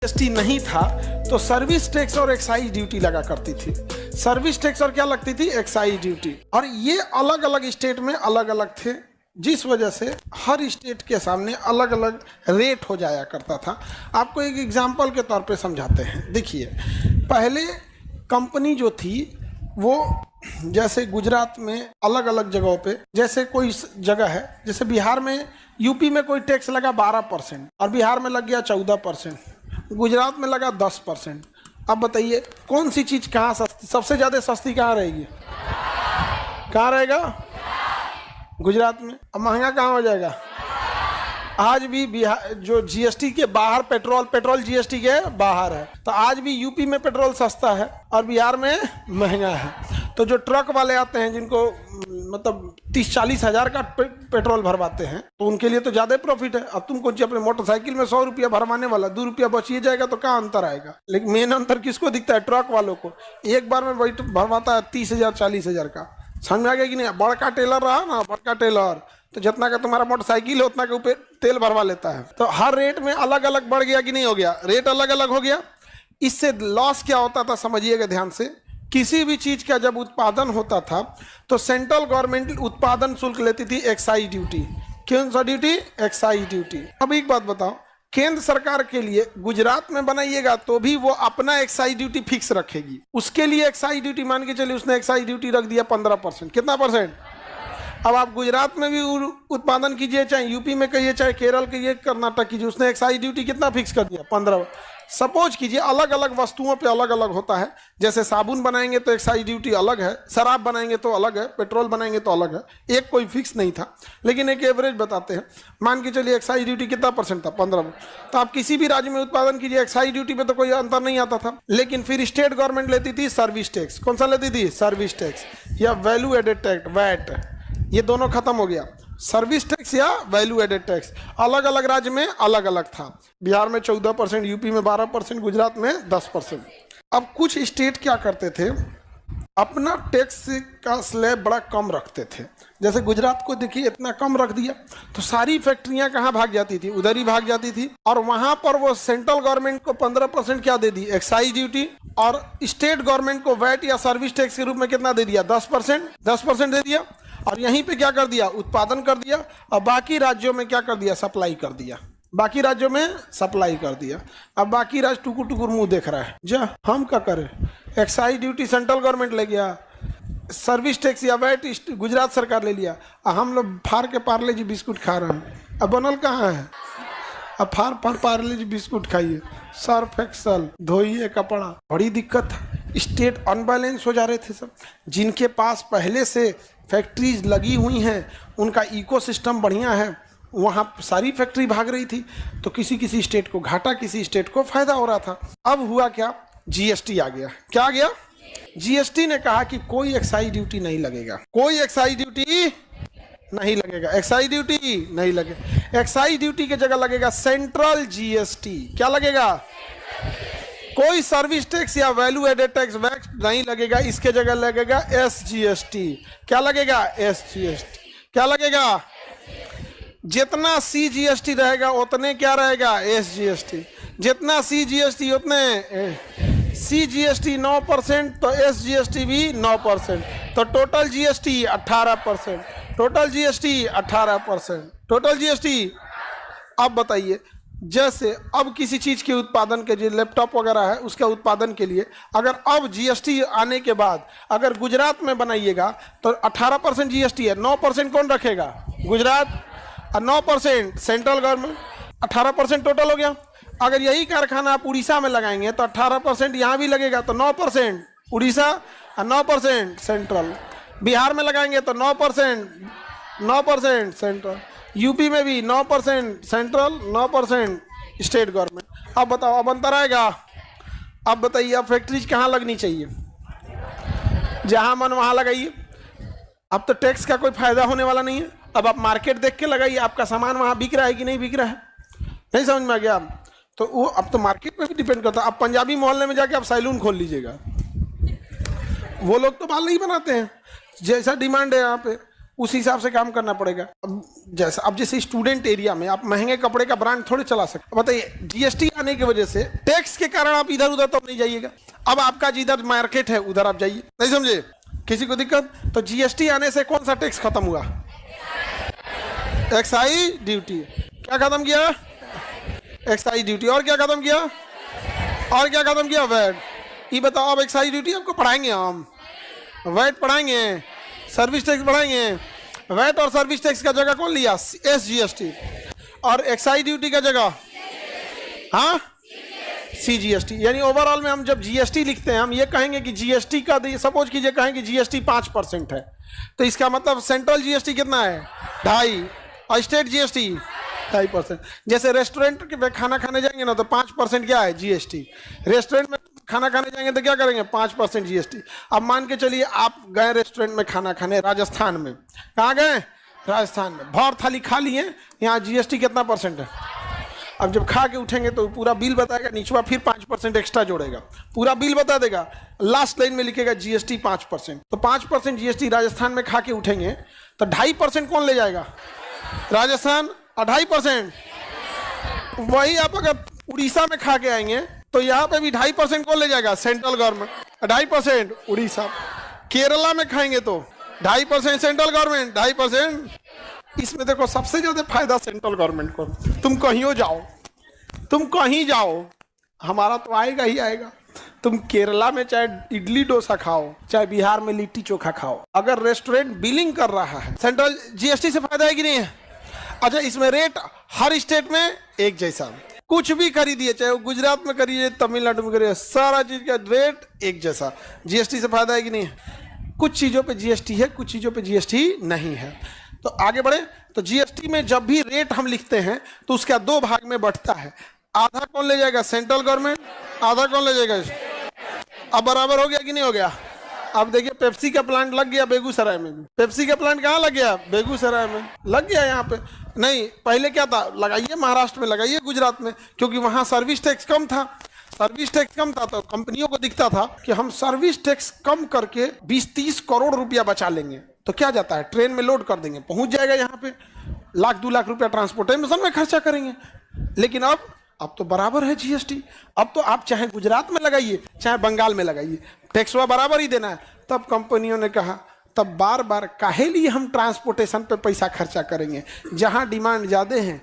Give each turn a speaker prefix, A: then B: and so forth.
A: GST नहीं था तो सर्विस टैक्स और एक्साइज ड्यूटी लगा करती थी। सर्विस टैक्स और क्या लगती थी? Excise duty. और ये अलग अलग स्टेट में अलग अलग थे, जिस वजह से हर स्टेट के सामने अलग अलग रेट हो जाया करता था। आपको एक एग्जांपल के तौर पे समझाते हैं। देखिए, पहले कंपनी जो थी वो जैसे गुजरात में अलग अलग जगहों पे, जैसे कोई जगह है, जैसे बिहार में, यूपी में कोई टैक्स लगा 12% और बिहार में लग गया 14%, गुजरात में लगा 10%। अब बताइए कौन सी चीज़ कहाँ सस्ती, सबसे ज़्यादा सस्ती कहाँ रहेगी? कहाँ रहेगा? गुजरात में। अब महंगा कहाँ हो जाएगा? आज भी बिहार जो जीएसटी के बाहर पेट्रोल जीएसटी के बाहर है, तो आज भी यूपी में पेट्रोल सस्ता है और बिहार में महंगा है। तो जो ट्रक वाले आते हैं जिनको मतलब 30-40 हज़ार का पेट्रोल भरवाते हैं, तो उनके लिए तो ज़्यादा प्रॉफिट है। अब तुम कुछ अपने मोटरसाइकिल में 100 रुपया भरवाने वाला 2 रुपया बचिए जाएगा, तो क्या अंतर आएगा? लेकिन मेन अंतर किसको दिखता है? ट्रक वालों को। एक बार में वही भरवाता है 30,000-40 हज़ार का। समझ में आ गया कि नहीं? बड़का टेलर रहा ना, बड़का टेलर, तो जितना का तुम्हारा मोटरसाइकिल है उतना के ऊपर तेल भरवा लेता है। तो हर रेट में अलग अलग बढ़ गया कि नहीं हो गया? रेट अलग अलग हो गया। इससे लॉस क्या होता था समझिएगा ध्यान से। किसी भी चीज का जब उत्पादन होता था तो सेंट्रल गवर्नमेंट उत्पादन शुल्क लेती थी, एक्साइज ड्यूटी। कौन सा ड्यूटी? Excise duty. अब एक बात बताओ, केंद्र सरकार के लिए गुजरात में बनाइएगा तो भी वो अपना एक्साइज ड्यूटी फिक्स रखेगी। उसके लिए एक्साइज ड्यूटी मान के चलिए, उसने एक्साइज ड्यूटी रख दिया 15%। कितना परसेंट? अब आप गुजरात में भी उत्पादन कीजिए, चाहे यूपी में कहिए, चाहे केरल कहिए, कर्नाटक कीजिए, उसने एक्साइज ड्यूटी कितना फिक्स कर दिया? 15। सपोज कीजिए अलग अलग वस्तुओं पे अलग अलग होता है। जैसे साबुन बनाएंगे तो एक्साइज ड्यूटी अलग है, शराब बनाएंगे तो अलग है, पेट्रोल बनाएंगे तो अलग है। एक कोई फिक्स नहीं था, लेकिन एक एवरेज बताते हैं। मान के चलिए एक्साइज ड्यूटी कितना परसेंट था? 15। तो आप किसी भी राज्य में उत्पादन कीजिए, एक्साइज ड्यूटी पे तो कोई अंतर नहीं आता था। लेकिन फिर स्टेट गवर्नमेंट लेती थी सर्विस टैक्स। कौन सा लेती थी? सर्विस टैक्स या वैल्यू एडेड टैक्स, वैट। ये दोनों खत्म हो गया। सर्विस टैक्स या वैल्यू एडेड टैक्स अलग अलग राज्य में अलग अलग था। बिहार में 14%, यूपी में 12%, गुजरात में 10%। अब कुछ स्टेट क्या करते थे, अपना टैक्स का स्लैब बड़ा कम रखते थे। जैसे गुजरात को देखिए इतना कम रख दिया तो सारी फैक्ट्रियां कहाँ भाग जाती थी? उधर ही भाग जाती थी। और वहां पर वो सेंट्रल गवर्नमेंट को 15% क्या दे दी? Excise duty. और स्टेट गवर्नमेंट को वैट या सर्विस टैक्स के रूप में कितना दे दिया? 10% दे दिया। और यहीं पे क्या कर दिया? उत्पादन कर दिया। और बाकी राज्यों में क्या कर दिया? सप्लाई कर दिया। बाकी राज्यों में सप्लाई कर दिया। अब बाकी राज्य टुकुर टुकुर मुंह देख रहा है, जा हम क्या करें? एक्साइज ड्यूटी सेंट्रल गवर्नमेंट ले गया, सर्विस टैक्स या वैट गुजरात सरकार ले लिया, हम लोग फाड़ के पार्ले जी बिस्कुट खा रहे हैं। अब बनल कहाँ है? अब फाड़ पार्ले जी बिस्कुट खाइए, सर्फ एक्सल धोइए कपड़ा। बड़ी दिक्कत है। स्टेट अनबैलेंस हो जा रहे थे सब। जिनके पास पहले से फैक्ट्रीज लगी हुई हैं, उनका इकोसिस्टम बढ़िया है, वहाँ सारी फैक्ट्री भाग रही थी, तो किसी स्टेट को घाटा, किसी स्टेट को फायदा हो रहा था। अब हुआ क्या? जीएसटी आ गया। क्या आ गया? जीएसटी ने कहा कि कोई एक्साइज ड्यूटी नहीं लगेगा, कोई एक्साइज ड्यूटी नहीं लगेगा, एक्साइज ड्यूटी नहीं लगेगा। एक्साइज ड्यूटी की जगह लगेगा सेंट्रल जीएसटी। क्या लगेगा? कोई सर्विस टैक्स या वैल्यू एडेड टैक्स वैट नहीं लगेगा, इसके जगह लगेगा एसजीएसटी। क्या लगेगा? एसजीएसटी। क्या लगेगा? जितना सीजीएसटी रहेगा उतने क्या रहेगा? एसजीएसटी। जितना सीजीएसटी उतने सीजीएसटी 9%, तो एसजीएसटी भी 9%, तो total GST 18%। Total GST 18%। Total GST. अब बताइए, जैसे अब किसी चीज के उत्पादन के लिए, लैपटॉप वगैरह है, उसके उत्पादन के लिए अगर अब जीएसटी आने के बाद अगर गुजरात में बनाइएगा तो 18% जीएसटी है। 9% कौन रखेगा? गुजरात। और 9% सेंट्रल गवर्नमेंट। 18% टोटल हो गया। अगर यही कारखाना आप उड़ीसा में लगाएंगे तो 18% यहाँ भी लगेगा, तो 9% उड़ीसा और 9% सेंट्रल। बिहार में लगाएंगे तो 9% सेंट्रल। यूपी में भी 9% सेंट्रल, 9% स्टेट गवर्नमेंट। अब बताओ, अब अंतर आएगा? अब बताइए, अब फैक्ट्रीज कहाँ लगनी चाहिए? जहाँ मन वहाँ लगाइए। अब तो टैक्स का कोई फायदा होने वाला नहीं है। अब आप मार्केट देख के लगाइए, आपका सामान वहाँ बिक रहा है कि नहीं बिक रहा है। नहीं समझ में आ गया? तो वो अब तो मार्केट पे भी डिपेंड करता है। अब पंजाबी मोहल्ले में जाके आप सैलून खोल लीजिएगा, वो लोग तो बाल नहीं बनाते हैं, जैसा डिमांड है यहाँ पे उस हिसाब से काम करना पड़ेगा। अब जैसे स्टूडेंट एरिया में आप महंगे कपड़े का ब्रांड थोड़े चला सकते। बताइए, जीएसटी आने की वजह से, टैक्स के कारण आप इधर उधर तो नहीं जाइएगा। अब आपका जिधर मार्केट है उधर आप जाइए, नहीं समझे? किसी को दिक्कत? तो जीएसटी आने से कौन सा टैक्स खत्म हुआ? Excise duty. क्या खत्म किया? Excise duty. और क्या खत्म किया? और क्या खत्म किया? वैट। ये बताओ, अब एक्साइज ड्यूटी आपको पढ़ाएंगे, हम वैट पढ़ाएंगे, सर्विस टैक्स पढ़ाएंगे। वैट और सर्विस टैक्स का जगह कौन लिया? एसजीएसटी। और एक्साइज ड्यूटी का जगह हाँ सीजीएसटी। यानी ओवरऑल में हम जब जीएसटी लिखते हैं, हम ये कहेंगे कि जीएसटी का, सपोज कीजिए कहें कि जीएसटी 5% है, तो इसका मतलब सेंट्रल जीएसटी कितना है? 2.5, और स्टेट जीएसटी 2.5%। जैसे रेस्टोरेंट में खाना खाने जाएंगे ना, तो 5% क्या है? जीएसटी। रेस्टोरेंट में खाना खाने जाएंगे तो क्या करेंगे? 5% जीएसटी। अब मान के चलिए आप गए रेस्टोरेंट में खाना खाने राजस्थान में। कहाँ गए? राजस्थान में। भर थाली खा लिए, यहाँ जीएसटी कितना परसेंट है? अब जब खा के उठेंगे तो पूरा बिल बताएगा, नीचवा फिर 5% एक्स्ट्रा जोड़ेगा, पूरा बिल बता देगा, लास्ट लाइन में लिखेगा जीएसटी 5%। तो 5% जीएसटी राजस्थान में खा के उठेंगे तो 2.5% कौन ले जाएगा? राजस्थान। और 2.5% वही आप अगर उड़ीसा में खा के आएंगे तो यहाँ पे भी 2.5% कौन ले जाएगा? Central government. 2.5% उड़ीसा। केरला में खाएंगे तो 2.5% सेंट्रल गवर्नमेंट, 2.5%। इसमें देखो सबसे ज्यादा फायदा सेंट्रल गवर्नमेंट को। तुम कहीं जाओ, तुम कहीं जाओ, हमारा तो आएगा ही आएगा। तुम केरला में चाहे इडली डोसा खाओ, चाहे बिहार में लिट्टी चोखा खाओ, अगर रेस्टोरेंट बिलिंग कर रहा है, सेंट्रल जीएसटी से फायदा है कि नहीं है? अच्छा, इसमें रेट हर स्टेट में एक जैसा, कुछ भी खरीदिए, चाहे वो गुजरात में करिए, तमिलनाडु में करिए, सारा चीज का रेट एक जैसा। जीएसटी से फायदा है कि नहीं है? कुछ चीजों पे जीएसटी है, कुछ चीजों पे जीएसटी नहीं है। तो आगे बढ़े तो जीएसटी में जब भी रेट हम लिखते हैं तो उसका 2 भाग में बढ़ता है। आधा कौन ले जाएगा? Central government. आधा कौन ले जाएगा? अब बराबर हो गया कि नहीं हो गया? अब देखिए, पेप्सी का प्लांट लग गया बेगूसराय में भी। पेप्सी का प्लांट कहाँ लग गया? बेगूसराय में लग गया। यहाँ पे नहीं, पहले क्या था? लगाइए महाराष्ट्र में, लगाइए गुजरात में, क्योंकि वहाँ सर्विस टैक्स कम था। सर्विस टैक्स कम था तो कंपनियों को दिखता था कि हम सर्विस टैक्स कम करके 20-30 करोड़ रुपया बचा लेंगे। तो क्या जाता है? ट्रेन में लोड कर देंगे, पहुंच जाएगा यहाँ पे, 1-2 लाख रुपया ट्रांसपोर्टेशन में खर्चा करेंगे। लेकिन अब तो बराबर है जीएसटी। अब तो आप चाहे गुजरात में लगाइए, चाहे बंगाल में लगाइए, टैक्स बराबर ही देना है। तब कंपनियों ने कहा, तब बार बार काहे लिए हम ट्रांसपोर्टेशन पे पैसा खर्चा करेंगे? जहां डिमांड ज़्यादा है